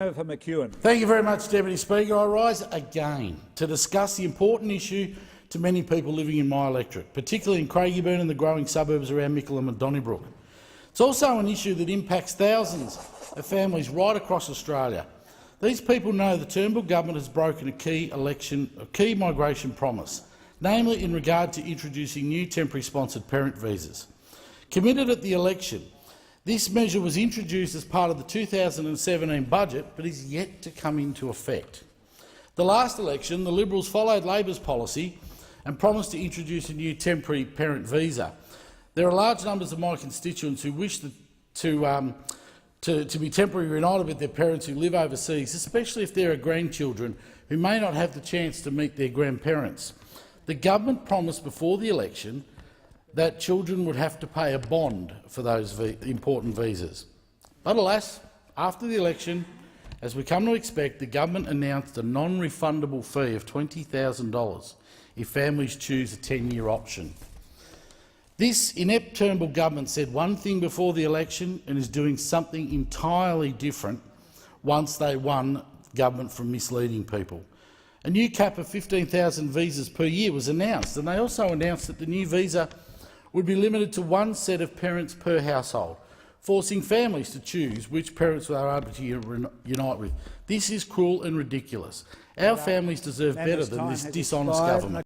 For McEwen. Thank you very much, Deputy Speaker. I rise again to discuss the important issue to many people living in my electorate, particularly in Craigieburn and the growing suburbs around Mickleham and Donnybrook. It's also an issue that impacts thousands of families right across Australia. These people know the Turnbull government has broken a key migration promise, namely in regard to introducing new temporary sponsored parent visas. Committed at the election, this measure was introduced as part of the 2017 budget but is yet to come into effect. The last election, the Liberals followed Labor's policy and promised to introduce a new temporary parent visa. There are large numbers of my constituents who wish to be temporarily reunited with their parents who live overseas, especially if there are grandchildren who may not have the chance to meet their grandparents. The government promised before the election that children would have to pay a bond for those important visas. But alas, after the election, as we come to expect, the government announced a non-refundable fee of $20,000 if families choose a 10-year option. This inept Turnbull government said one thing before the election and is doing something entirely different once they won government from misleading people. A new cap of 15,000 visas per year was announced, and they also announced that the new visa would be limited to one set of parents per household, forcing families to choose which parents they are able to unite with. This is cruel and ridiculous. Our families deserve better than this dishonest government.